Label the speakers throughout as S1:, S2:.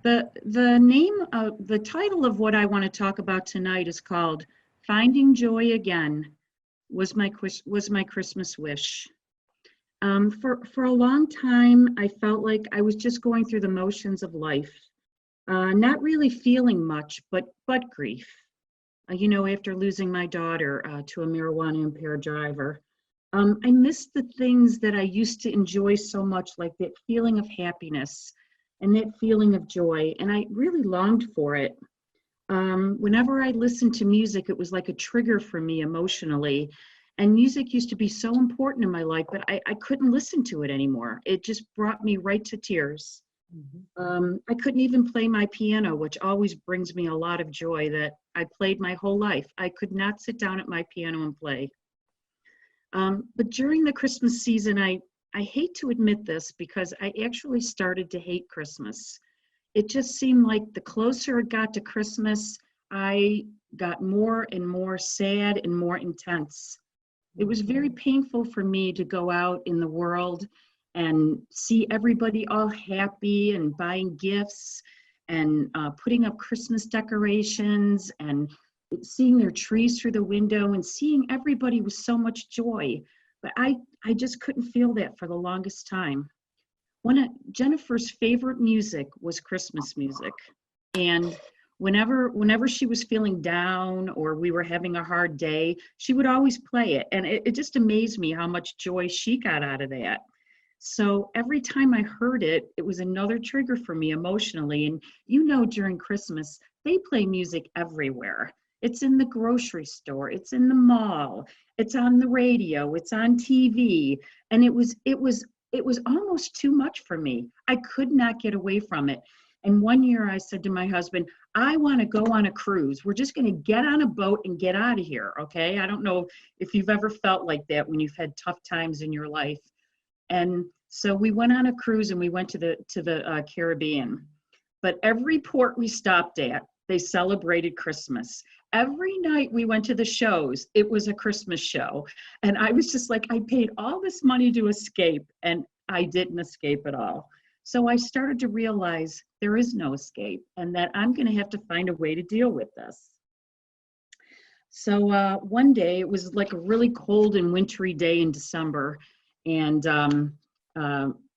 S1: The title of what I want to talk about tonight is called "Finding Joy Again." Was my Christmas wish. For a long time, I felt like I was just going through the motions of life, not really feeling much, but grief. After losing my daughter to a marijuana-impaired driver, I missed the things that I used to enjoy so much, like that feeling of happiness and that feeling of joy, and I really longed for it. Whenever I listened to music, it was like a trigger for me emotionally. And music used to be so important in my life, but I couldn't listen to it anymore. It just brought me right to tears. I couldn't even play my piano, which always brings me a lot of joy that I played my whole life. I could not sit down at my piano and play. But during the Christmas season, I hate to admit this because I actually started to hate Christmas. It just seemed like the closer it got to Christmas, I got more and more sad and more intense. It was very painful for me to go out in the world and see everybody all happy and buying gifts and putting up Christmas decorations and seeing their trees through the window and seeing everybody with so much joy. But I just couldn't feel that for the longest time. One of Jennifer's favorite music was Christmas music. And whenever she was feeling down or we were having a hard day, she would always play it. And it just amazed me how much joy she got out of that. So every time I heard it, it was another trigger for me emotionally. And during Christmas, they play music everywhere. It's in the grocery store, it's in the mall, it's on the radio, it's on TV. And it was almost too much for me. I could not get away from it. And one year I said to my husband, I want to go on a cruise. We're just going to get on a boat and get out of here, okay? I don't know if you've ever felt like that when you've had tough times in your life. And so we went on a cruise and we went to the Caribbean. But every port we stopped at, they celebrated Christmas. Every night we went to the shows, it was a Christmas show. And I was just like, I paid all this money to escape, and I didn't escape at all. So I started to realize there is no escape and that I'm going to have to find a way to deal with this. So one day, it was like a really cold and wintry day in December, and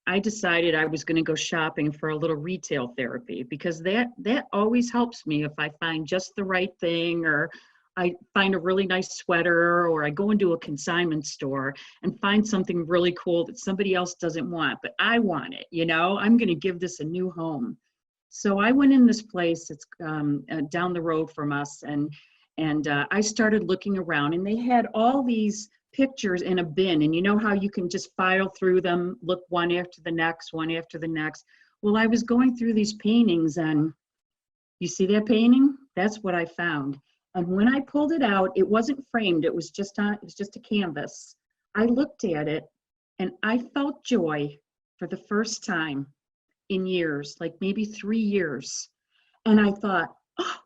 S1: I decided I was going to go shopping for a little retail therapy, because that always helps me if I find just the right thing, or I find a really nice sweater, or I go into a consignment store and find something really cool that somebody else doesn't want, but I want it, I'm going to give this a new home. So I went in this place, it's down the road from us, and I started looking around, and they had all these pictures in a bin, and you know how you can just file through them, look one after the next. Well, I was going through these paintings, and you see that painting? That's what I found. And when I pulled it out, it wasn't framed, it was just a canvas. I looked at it and I felt joy for the first time in years, like maybe 3 years. And I thought, oh,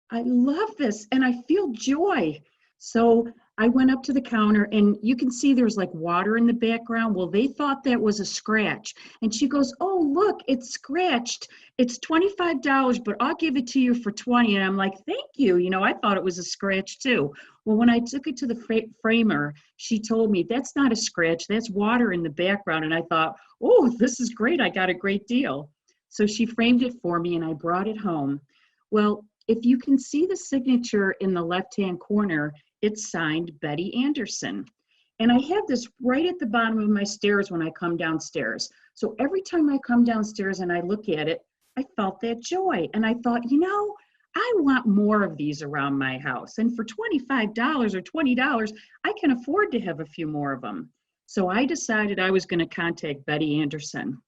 S1: I love this and I feel joy. So I went up to the counter, and you can see there's like water in the background. Well, they thought that was a scratch. And she goes, oh, look, it's scratched. It's $25, but I'll give it to you for 20. And I'm like, thank you. I thought it was a scratch too. Well, when I took it to the framer, she told me that's not a scratch. That's water in the background. And I thought, oh, this is great. I got a great deal. So she framed it for me and I brought it home. Well, if you can see the signature in the left-hand corner, it's signed Betty Anderson. And I have this right at the bottom of my stairs when I come downstairs. So every time I come downstairs and I look at it, I felt that joy. And I thought, I want more of these around my house. And for $25 or $20, I can afford to have a few more of them. So I decided I was going to contact Betty Anderson.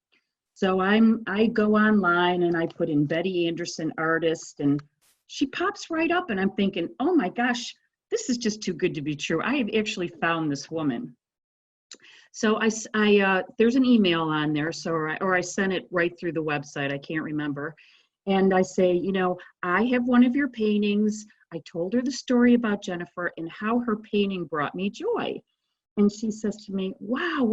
S1: So I go online and I put in Betty Anderson artist, and she pops right up, and I'm thinking, oh my gosh, this is just too good to be true. I have actually found this woman. So there's an email on there, or I sent it right through the website. I can't remember. And I say, I have one of your paintings. I told her the story about Jennifer and how her painting brought me joy. And she says to me, wow,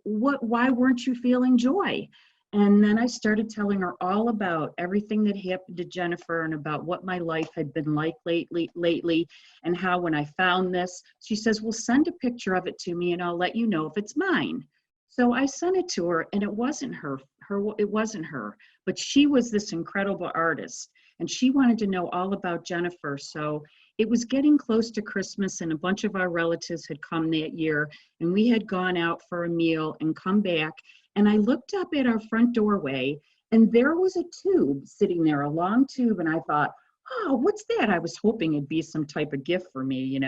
S1: well, why weren't you feeling joy? And then I started telling her all about everything that happened to Jennifer and about what my life had been like lately, and how when I found this, she says, well, send a picture of it to me and I'll let you know if it's mine. So I sent it to her, and it wasn't it wasn't her, but she was this incredible artist, and she wanted to know all about Jennifer. So it was getting close to Christmas, and a bunch of our relatives had come that year, and we had gone out for a meal and come back. And I looked up at our front doorway, and there was a tube sitting there, a long tube. And I thought, oh, what's that? I was hoping it'd be some type of gift for me,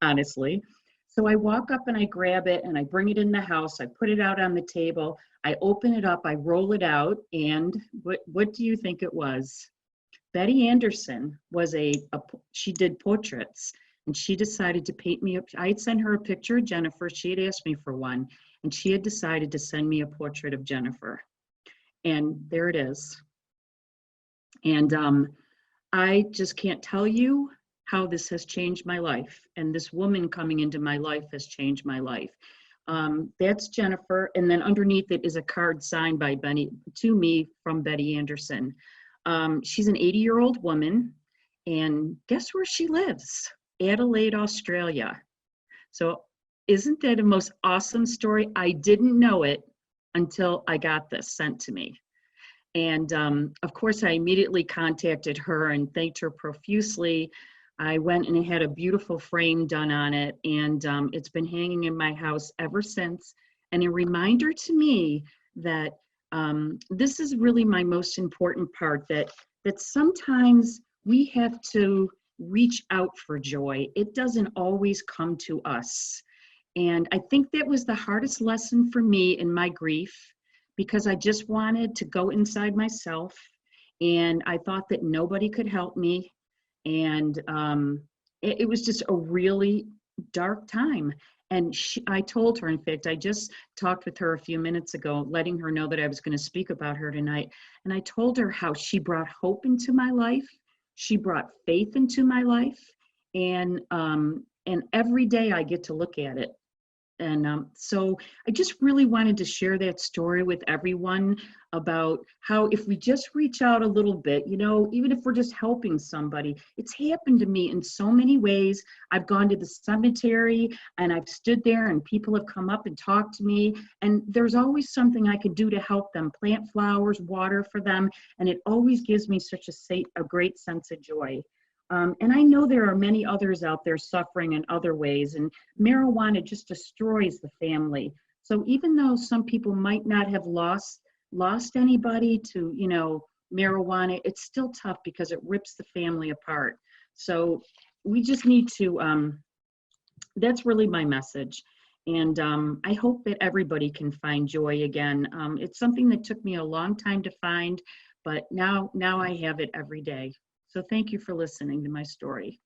S1: honestly. So I walk up and I grab it and I bring it in the house. I put it out on the table. I open it up, I roll it out. And what do you think it was? Betty Anderson was she did portraits, and she decided to paint me up. I had sent her a picture of Jennifer. She had asked me for one, and she had decided to send me a portrait of Jennifer. And there it is. And I just can't tell you how this has changed my life. And this woman coming into my life has changed my life. That's Jennifer. And then underneath it is a card signed by to me from Betty Anderson. She's an 80-year-old woman, and guess where she lives? Adelaide, Australia. So isn't that a most awesome story? I didn't know it until I got this sent to me. And of course, I immediately contacted her and thanked her profusely. I went and had a beautiful frame done on it, and it's been hanging in my house ever since. And a reminder to me that this is really my most important part, that sometimes we have to reach out for joy. It doesn't always come to us. And I think that was the hardest lesson for me in my grief, because I just wanted to go inside myself, and I thought that nobody could help me. And it was just a really dark time. And I told her, in fact, I just talked with her a few minutes ago, letting her know that I was going to speak about her tonight. And I told her how she brought hope into my life. She brought faith into my life. And every day I get to look at it. And so I just really wanted to share that story with everyone about how if we just reach out a little bit, even if we're just helping somebody. It's happened to me in so many ways. I've gone to the cemetery and I've stood there and people have come up and talked to me, and there's always something I could do to help them, plant flowers, water for them, and it always gives me such a great sense of joy. And I know there are many others out there suffering in other ways, and marijuana just destroys the family. So even though some people might not have lost anybody to, marijuana, it's still tough because it rips the family apart. So we just need to, that's really my message. And I hope that everybody can find joy again. It's something that took me a long time to find, but now I have it every day. So thank you for listening to my story.